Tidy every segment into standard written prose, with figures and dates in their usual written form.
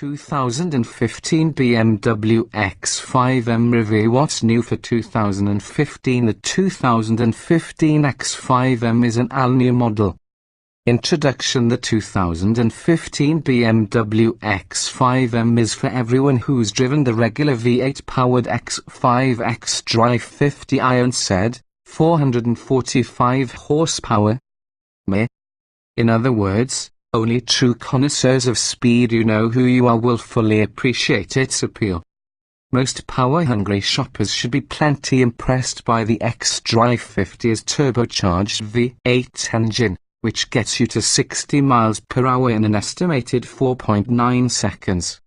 2015 BMW X5 M review. What's new for 2015? The 2015 X5 M is an all-new model. Introduction. The 2015 BMW X5 M is for everyone who's driven the regular V8-powered X5 xDrive 50 iron said, 445 horsepower. Meh. In other words, only true connoisseurs of speed who know who you are will fully appreciate its appeal. Most power-hungry shoppers should be plenty impressed by the xDrive 50's turbocharged V8 engine, which gets you to 60 miles per hour in an estimated 4.9 seconds.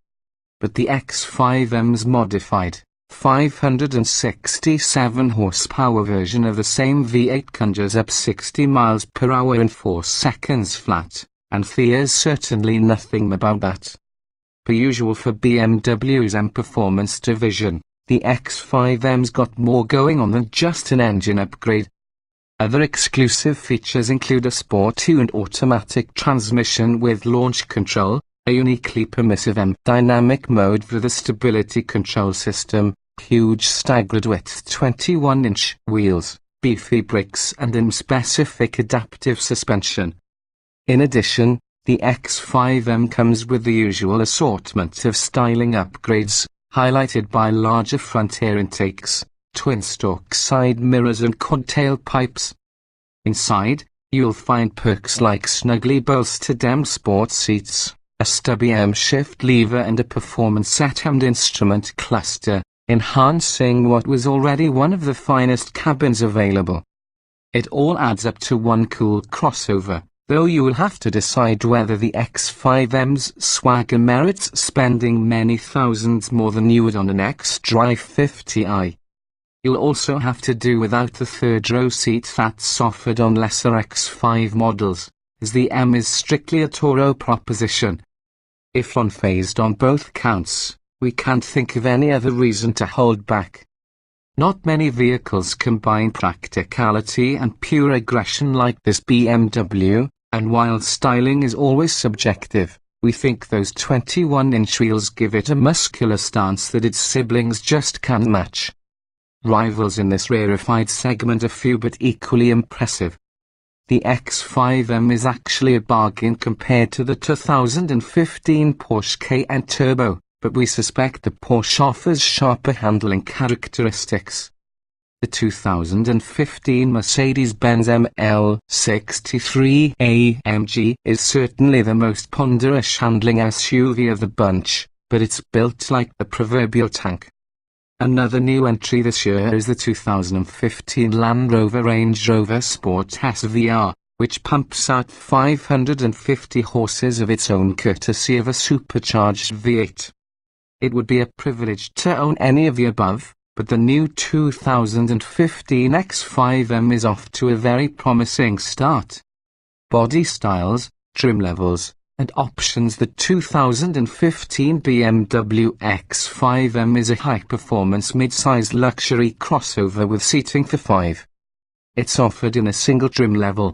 But the X5M's modified, 567 horsepower version of the same V8 conjures up 60 miles per hour in 4 seconds flat, and there's certainly nothing about that. Per usual for BMW's M Performance division, the X5M's got more going on than just an engine upgrade. Other exclusive features include a sport-tuned automatic transmission with launch control, a uniquely permissive M dynamic mode for the stability control system, huge staggered width 21-inch wheels, beefy brakes and M-specific adaptive suspension. In addition, the X5M comes with the usual assortment of styling upgrades, highlighted by larger front air intakes, twin-stalk side mirrors and quad tailpipes. Inside, you'll find perks like snugly bolstered M Sport seats, a stubby M shift lever and a performance-set-hemmed instrument cluster, enhancing what was already one of the finest cabins available. It all adds up to one cool crossover, though you will have to decide whether the X5M's swagger merits spending many thousands more than you would on an xDrive 50i. You'll also have to do without the third-row seat that's offered on lesser X5 models, as the M is strictly a Toro proposition. If unfazed on both counts, we can't think of any other reason to hold back. Not many vehicles combine practicality and pure aggression like this BMW, and while styling is always subjective, we think those 21-inch wheels give it a muscular stance that its siblings just can't match. Rivals in this rarefied segment are few but equally impressive. The X5M is actually a bargain compared to the 2015 Porsche Cayenne Turbo, but we suspect the Porsche offers sharper handling characteristics. The 2015 Mercedes-Benz ML63 AMG is certainly the most ponderous handling SUV of the bunch, but it's built like the proverbial tank. Another new entry this year is the 2015 Land Rover Range Rover Sport SVR, which pumps out 550 horses of its own courtesy of a supercharged V8. It would be a privilege to own any of the above, but the new 2015 X5M is off to a very promising start. Body styles, trim levels, and options. The 2015 BMW X5M is a high-performance mid-sized luxury crossover with seating for 5. It's offered in a single trim level.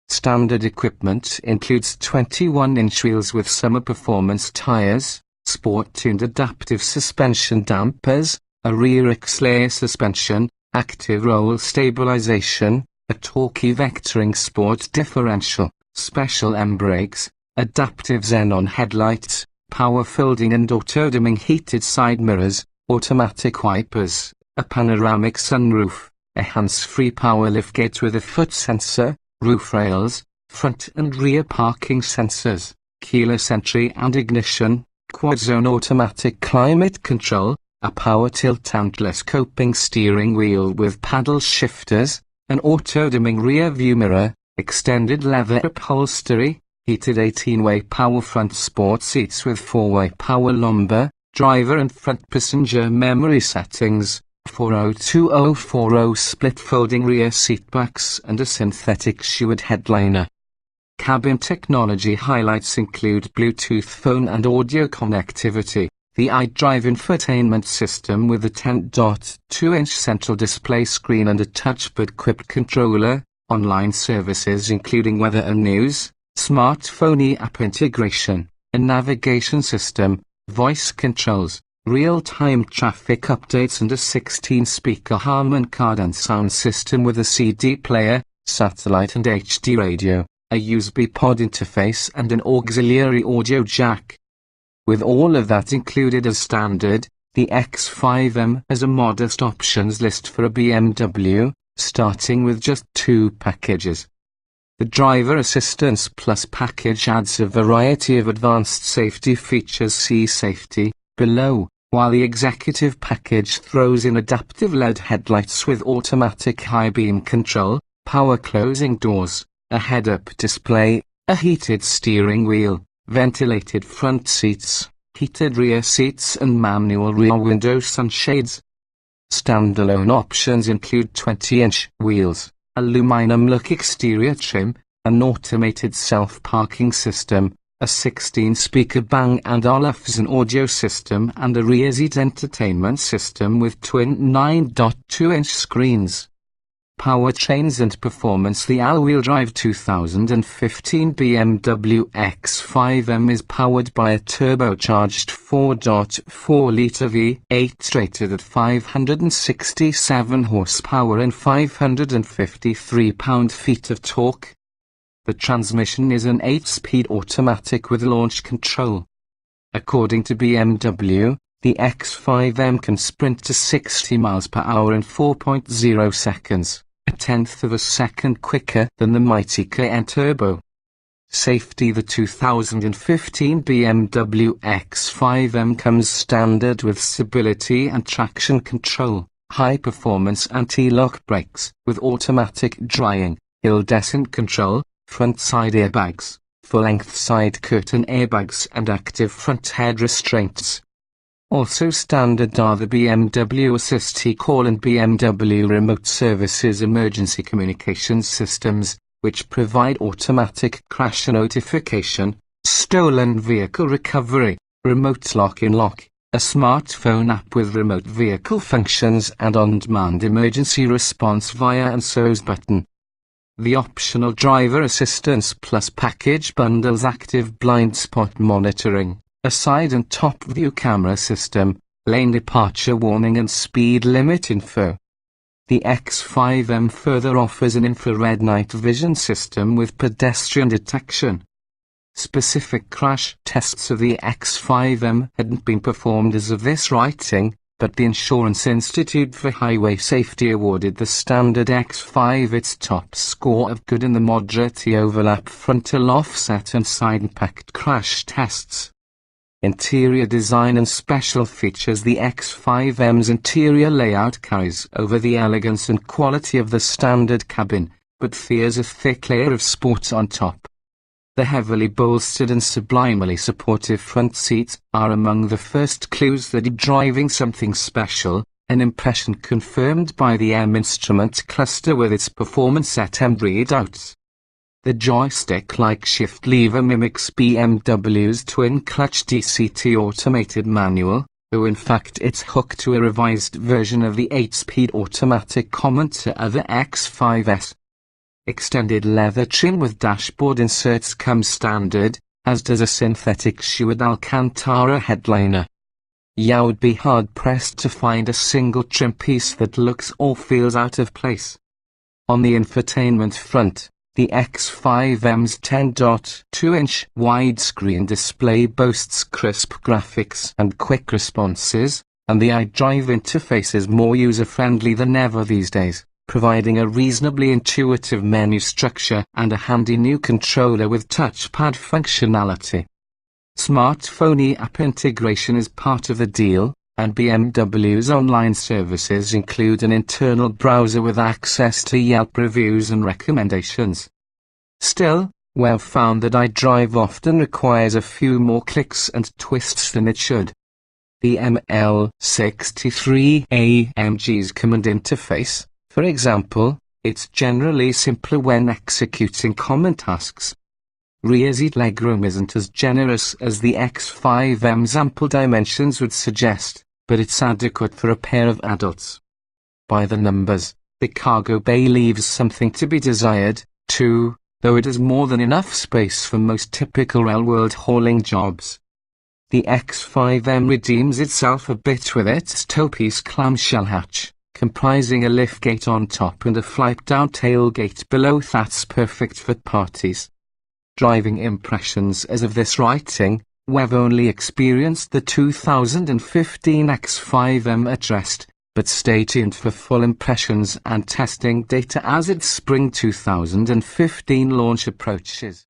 Standard equipment includes 21-inch wheels with summer performance tires, sport-tuned adaptive suspension dampers, a rear X-layer suspension, active roll stabilization, a torquey vectoring sport differential, special M brakes, adaptive xenon headlights, power folding and auto-dimming heated side mirrors, automatic wipers, a panoramic sunroof, a hands-free power liftgate with a foot sensor, roof rails, front and rear parking sensors, keyless entry and ignition, quad-zone automatic climate control, a power tilt and telescoping steering wheel with paddle shifters, an auto-dimming rear-view mirror, extended leather upholstery, heated 18-way power front sport seats with 4-way power lumbar, driver and front passenger memory settings, 402040 split folding rear seatbacks and a synthetic sheared headliner. Cabin technology highlights include Bluetooth phone and audio connectivity, the iDrive infotainment system with a 10.2-inch central display screen and a touchpad-equipped controller, online services including weather and news, smartphone app integration, a navigation system, voice controls, real-time traffic updates and a 16-speaker Harman Kardon sound system with a CD player, satellite and HD radio, a USB pod interface and an auxiliary audio jack. With all of that included as standard, the X5M has a modest options list for a BMW, starting with just 2 packages. The Driver Assistance Plus package adds a variety of advanced safety features, see Safety, below, while the Executive package throws in adaptive LED headlights with automatic high beam control, power closing doors, a head-up display, a heated steering wheel, ventilated front seats, heated rear seats and manual rear window sunshades. Standalone options include 20-inch wheels, aluminum-look exterior trim, an automated self-parking system, a 16-speaker Bang & Olufsen audio system and a rear seat entertainment system with twin 9.2-inch screens. Powertrains and performance. The all-wheel drive 2015 BMW X5 M is powered by a turbocharged 4.4-litre V8 rated at 567 horsepower and 553 pound-feet of torque. The transmission is an 8-speed automatic with launch control. According to BMW, the X5M can sprint to 60 miles per hour in 4.0 seconds. A tenth of a second quicker than the mighty Cayenne Turbo. Safety. The 2015 BMW X5M comes standard with stability and traction control, high-performance anti-lock brakes with automatic drying, hill-descent control, front-side airbags, full-length side curtain airbags and active front head restraints. Also standard are the BMW Assist eCall and BMW Remote Services emergency communications systems, which provide automatic crash notification, stolen vehicle recovery, remote lock-in-lock, a smartphone app with remote vehicle functions and on-demand emergency response via an SOS button. The optional Driver Assistance Plus package bundles active blind spot monitoring, a side and top view camera system, lane departure warning and speed limit info. The X5M further offers an infrared night vision system with pedestrian detection. Specific crash tests of the X5M hadn't been performed as of this writing, but the Insurance Institute for Highway Safety awarded the standard X5 its top score of good in the moderate overlap frontal offset and side impact crash tests. Interior design and special features. The X5M's interior layout carries over the elegance and quality of the standard cabin, but fears a thick layer of sport on top. The heavily bolstered and sublimely supportive front seats are among the first clues that you're driving something special, an impression confirmed by the M instrument cluster with its performance M readouts. The joystick-like shift lever mimics BMW's twin-clutch DCT automated manual, though in fact it's hooked to a revised version of the 8-speed automatic common to other X5s. Extended leather trim with dashboard inserts comes standard, as does a synthetic Schuad Alcantara headliner. You would be hard-pressed to find a single trim piece that looks or feels out of place. On the infotainment front, the X5M's 10.2-inch widescreen display boasts crisp graphics and quick responses, and the iDrive interface is more user-friendly than ever these days, providing a reasonably intuitive menu structure and a handy new controller with touchpad functionality. Smartphone app integration is part of the deal, and BMW's online services include an internal browser with access to Yelp reviews and recommendations. Still, we've found that iDrive often requires a few more clicks and twists than it should. The ML63 AMG's command interface, for example, it's generally simpler when executing common tasks. Rear seat legroom isn't as generous as the X5M's ample dimensions would suggest, but it's adequate for a pair of adults. By the numbers, the cargo bay leaves something to be desired, too, though it has more than enough space for most typical real-world hauling jobs. The X5 M redeems itself a bit with its toe-piece clamshell hatch, comprising a liftgate on top and a flip-down tailgate below that's perfect for parties. Driving impressions as of this writing, we've only experienced the 2015 X5 M addressed, but stay tuned for full impressions and testing data as its spring 2015 launch approaches.